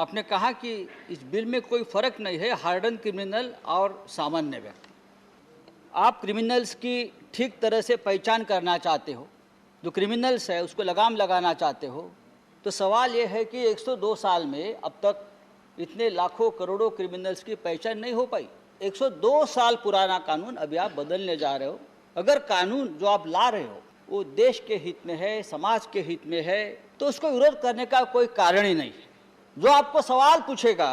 आपने कहा कि इस बिल में कोई फर्क नहीं है हार्डन क्रिमिनल और सामान्य व्यक्ति। आप क्रिमिनल्स की ठीक तरह से पहचान करना चाहते हो, जो क्रिमिनल्स है उसको लगाम लगाना चाहते हो, तो सवाल ये है कि 102 साल में अब तक इतने लाखों करोड़ों क्रिमिनल्स की पहचान नहीं हो पाई। 102 साल पुराना कानून अभी आप बदलने जा रहे हो। अगर कानून जो आप ला रहे हो वो देश के हित में है, समाज के हित में है, तो उसको विरोध करने का कोई कारण ही नहीं है। जो आपको सवाल पूछेगा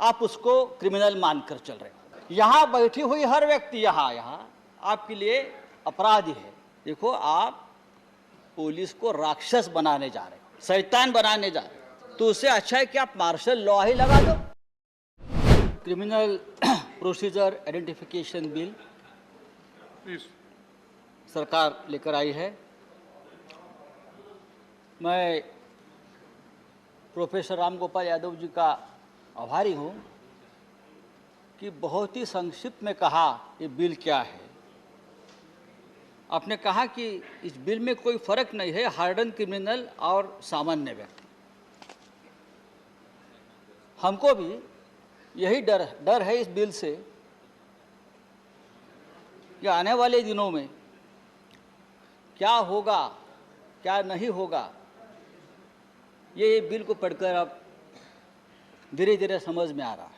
आप उसको क्रिमिनल मानकर चल रहे हो। यहाँ बैठी हुई हर व्यक्ति यहाँ आपके लिए अपराधी है। देखो, आप पुलिस को राक्षस बनाने जा रहे हो, शैतान बनाने जा रहे हो, तो उससे अच्छा है कि आप मार्शल लॉ ही लगा दो। क्रिमिनल प्रोसीजर आइडेंटिफिकेशन बिल सरकार लेकर आई है। मैं प्रोफेसर राम गोपाल यादव जी का आभारी हूँ कि बहुत ही संक्षिप्त में कहा ये बिल क्या है। आपने कहा कि इस बिल में कोई फर्क नहीं है हार्डन क्रिमिनल और सामान्य व्यक्ति। हमको भी यही डर है इस बिल से कि आने वाले दिनों में क्या होगा क्या नहीं होगा, ये बिल को पढ़कर अब धीरे धीरे समझ में आ रहा है।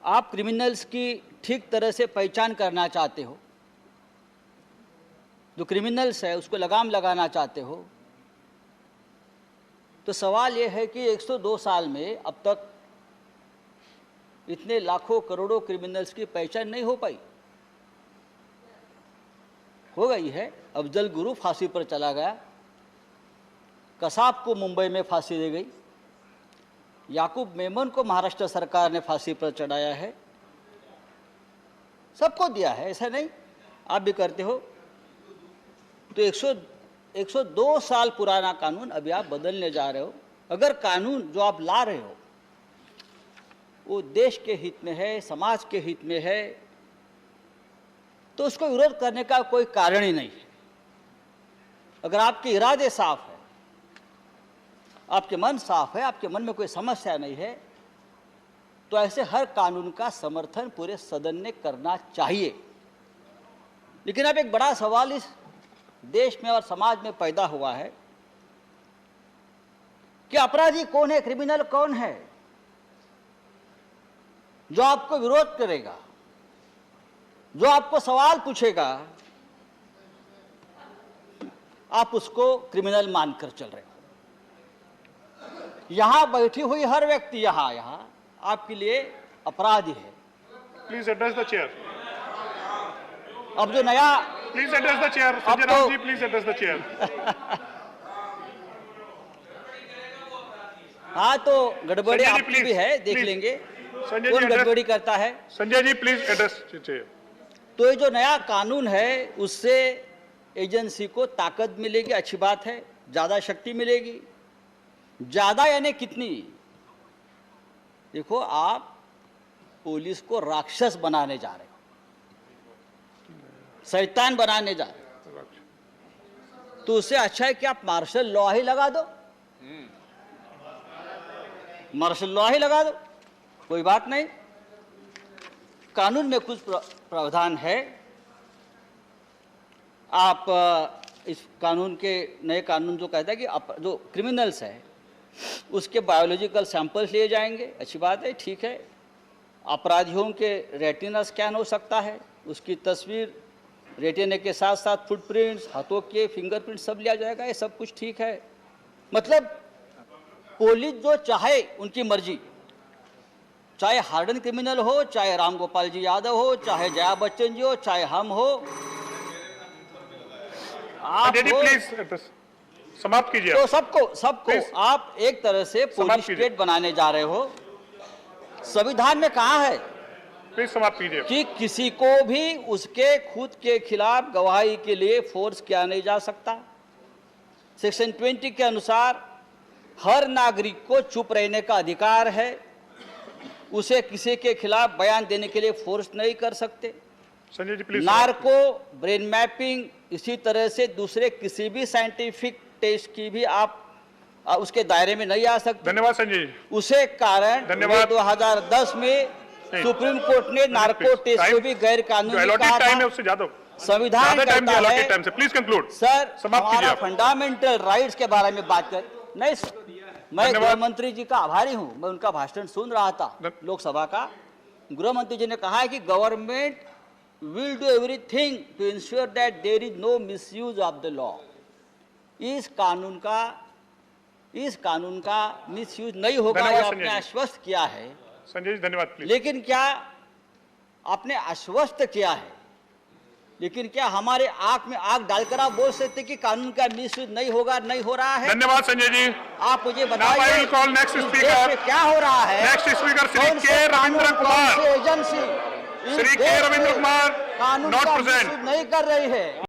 आप क्रिमिनल्स की ठीक तरह से पहचान करना चाहते हो, जो क्रिमिनल्स है उसको लगाम लगाना चाहते हो, तो सवाल ये है कि 102 साल में अब तक इतने लाखों करोड़ों क्रिमिनल्स की पहचान नहीं हो पाई। हो गई है। अफजल गुरु फांसी पर चला गया, कसाब को मुंबई में फांसी दी गई, याकूब मेमन को महाराष्ट्र सरकार ने फांसी पर चढ़ाया है। सबको दिया है, ऐसा नहीं, आप भी करते हो। तो 102 साल पुराना कानून अभी आप बदलने जा रहे हो। अगर कानून जो आप ला रहे हो वो देश के हित में है, समाज के हित में है, तो उसको विरोध करने का कोई कारण ही नहीं है। अगर आपके इरादे साफ है, आपके मन साफ है, आपके मन में कोई समस्या नहीं है, तो ऐसे हर कानून का समर्थन पूरे सदन ने करना चाहिए। लेकिन अब एक बड़ा सवाल इस देश में और समाज में पैदा हुआ है कि अपराधी कौन है, क्रिमिनल कौन है जो आपको विरोध करेगा, जो आपको सवाल पूछेगा आप उसको क्रिमिनल मानकर चल रहे हो। यहां बैठी हुई हर व्यक्ति यहाँ आपके लिए अपराधी है। Please address the chair. अब जो नया please address the chair. Sanjay Raut ji, please address the chair. हाँ, तो गड़बड़ी आपकी भी है, देख लेंगे कौन गड़बड़ी करता है। Sanjay ji please address chair. तो ये जो नया कानून है उससे एजेंसी को ताकत मिलेगी, अच्छी बात है, ज्यादा शक्ति मिलेगी। ज्यादा यानी कितनी? देखो, आप पुलिस को राक्षस बनाने जा रहे हो, शैतान बनाने जा रहे हो, तो उससे अच्छा है कि आप मार्शल लॉ ही लगा दो। मार्शल लॉ ही लगा दो, कोई बात नहीं। कानून में कुछ प्रावधान है। आप इस कानून के नए कानून जो कहता है कि जो क्रिमिनल्स है उसके बायोलॉजिकल सैंपल्स लिए जाएंगे, अच्छी बात है, ठीक है। अपराधियों के रेटिना स्कैन हो सकता है, उसकी तस्वीर, रेटिना के साथ साथ फुटप्रिंट्स, हाथों के फिंगरप्रिंट सब लिया जाएगा, ये सब कुछ ठीक है। मतलब पुलिस जो चाहे उनकी मर्जी, चाहे हार्डन क्रिमिनल हो, चाहे राम गोपाल जी यादव हो, चाहे जया बच्चन जी हो, चाहे हम हो, आप प्लीज समाप्त कीजिए। तो सबको आप एक तरह से पुलिस स्टेट बनाने जा रहे हो। संविधान में कहा है प्लीज समाप्त कीजिए कि किसी को भी उसके खुद के खिलाफ गवाही के लिए फोर्स किया नहीं जा सकता। सेक्शन 20 के अनुसार हर नागरिक को चुप रहने का अधिकार है, उसे किसी के खिलाफ बयान देने के लिए फोर्स नहीं कर सकते। Sanjay ji please. Narco, brain mapping, इसी तरह से दूसरे किसी भी साइंटिफिक टेस्ट की भी आप उसके दायरे में नहीं आ सकती। धन्यवाद संजय जी। उसे कारण धन्यवाद। 2010 में सुप्रीम कोर्ट ने नार्को टेस्ट को भी गैर जो कानूनी allotted कहा time है था। उससे ज्यादा संविधान टाइम कहता allotted है टाइम से प्लीज कंक्लूड। सर समाप्त कीजिए हमारा आप। फंडामेंटल राइट्स के बारे में बात कर नहीं। मैं धन्यवाद। गृह मंत्री जी का आभारी हूं, मैं उनका भाषण सुन रहा था लोकसभा का। गृह मंत्री जी ने कहा है कि government will do everything to ensure that there is no misuse of the law. इस कानून का मिसयूज नहीं होगा, धन्यवाद ये संजय आपने जी। आश्वस्त किया है। संजय जी धन्यवाद प्लीज। लेकिन क्या आपने आश्वस्त किया है, लेकिन क्या हमारे आंख में आंख डालकर आप बोल सकते कि कानून का मिसयूज नहीं होगा, नहीं हो रहा है? धन्यवाद संजय जी। आप मुझे Now I बताइए will call next इस speaker. देश में क्या हो रहा है? नेक्स्ट स्पीकर श्री कौन से के कानून, रविंद्र कौन कुमार। सी एजेंसी इस श्री के देश रविंद्र में कुमार कानून not का present. मिसयूज नहीं कर रही है?